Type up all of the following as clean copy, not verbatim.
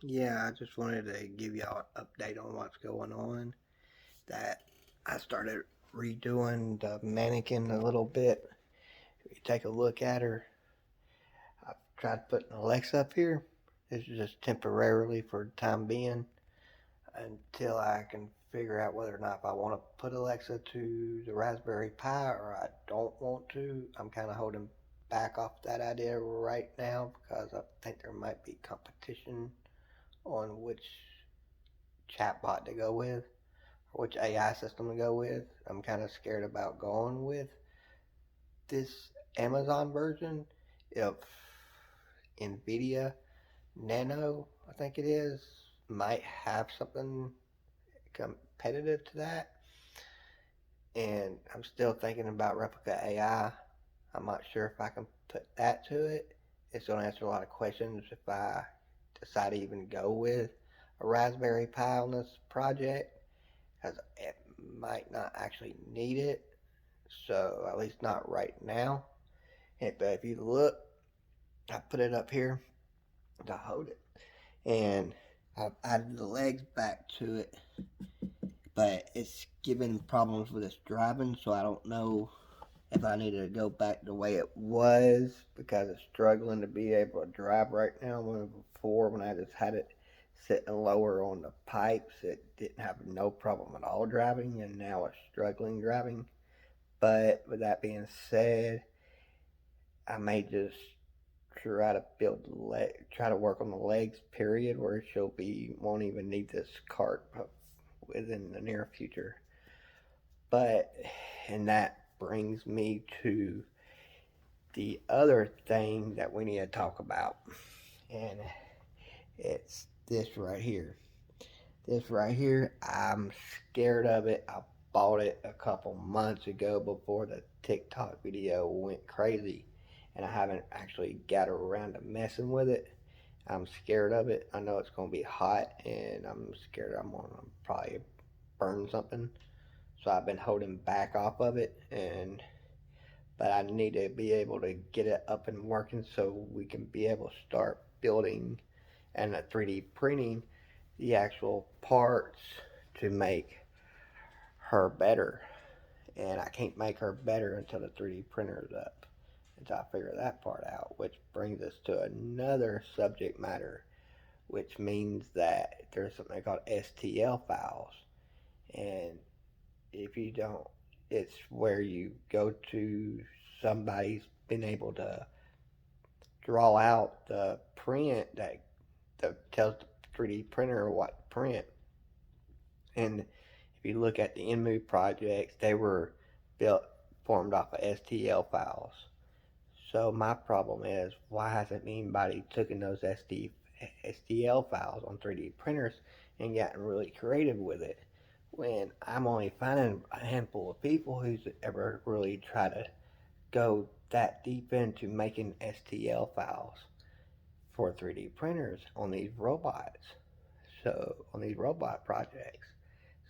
Yeah, I just wanted to give y'all an update on what's going on. That I started redoing the mannequin a little bit. If you take a look at her, I've tried putting Alexa up here. This is just temporarily for the time being until I can figure out whether or not if I want to put Alexa to the Raspberry Pi or I don't want to. I'm kind of holding back off that idea right now because I think there might be competition on which chatbot to go with, or which AI system to go with. I'm kind of scared about going with this Amazon version if NVIDIA Nano, I think it is, might have something competitive to that. And I'm still thinking about Replica AI. I'm not sure if I can put that to it. It's going to answer a lot of questions if I decide to even go with a Raspberry Pi on this project, because it might not actually need it. So at least not right now. But if you look, I put it up here to hold it, and I've added the legs back to it, but it's giving problems with its driving, so I don't know if I need to go back the way it was because it's struggling to be able to drive right now. When before, when I just had it sitting lower on the pipes, it didn't have no problem at all driving, and now it's struggling driving. But with that being said, I may just try to try to work on the legs. Period, where she'll be won't even need this cart within the near future. But and that brings me to the other thing that we need to talk about, and it's this right here. This right here, I'm scared of it. I bought it a couple months ago before the TikTok video went crazy, and I haven't actually got around to messing with it. I'm scared of it. I know it's going to be hot, and I'm scared I'm going to probably burn something. So I've been holding back off of it, and but I need to be able to get it up and working so we can be able to start building and 3D printing the actual parts to make her better. And I can't make her better until the 3D printer is up, until I figure that part out, which brings us to another subject matter, which means that there's something called STL files. And if you don't, it's where you go to somebody's been able to draw out the print that tells the 3D printer what to print. And if you look at the InMove projects, they were built formed off of STL files. So my problem is, why hasn't anybody taken those STL files on 3D printers and gotten really creative with it? When I'm only finding a handful of people who's ever really tried to go that deep into making STL files for 3D printers on these robots. So on these robot projects.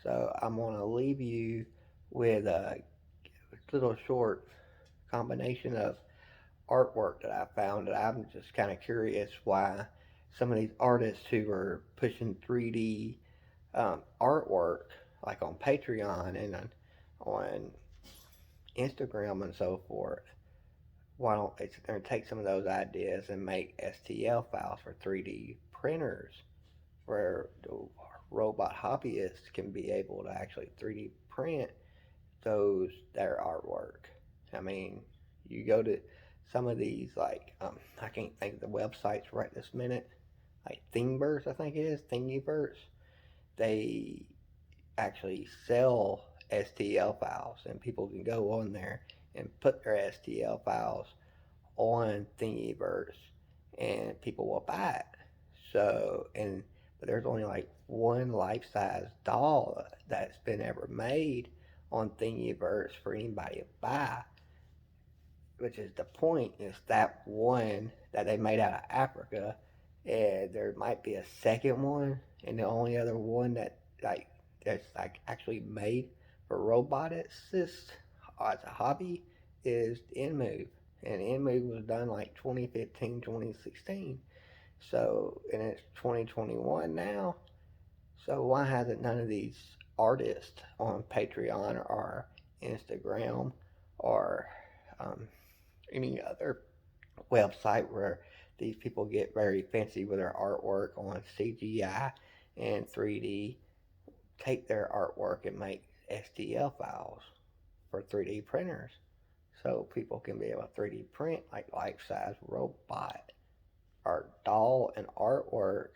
So I'm gonna leave you with a little short combination of artwork that I found that I'm just kind of curious why some of these artists who are pushing 3D artwork, like on Patreon and on Instagram and so forth, why don't they sit there and take some of those ideas and make STL files for 3D printers where the robot hobbyists can be able to actually 3D print those their artwork. I mean, you go to some of these like I can't think of the websites right this minute, like Thingiverse, I think it is Thingiverse. They actually sell STL files, and people can go on there and put their STL files on Thingiverse, and people will buy it. So, and but there's only like one life-size doll that's been ever made on Thingiverse for anybody to buy, which is the point. Is that one that they made out of Africa, and there might be a second one, and the only other one that's like actually made for robotics as a hobby is InMove, and InMove was done like 2015, 2016. So, and it's 2021 now. So why hasn't none of these artists on Patreon or Instagram or um, any other website where these people get very fancy with their artwork on CGI and 3D, take their artwork and make STL files for 3D printers so people can be able to 3D print like life-size robot or doll and artwork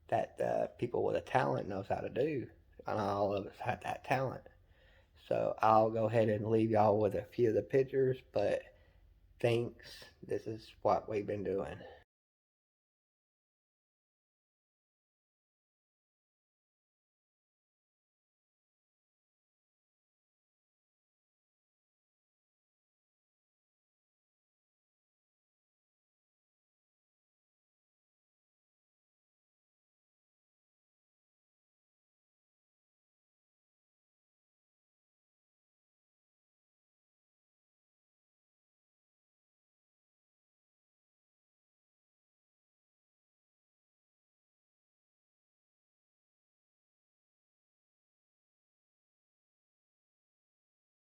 that people with a talent knows how to do, and all of us have that talent. So I'll go ahead and leave y'all with a few of the pictures, but thanks. This is what we've been doing.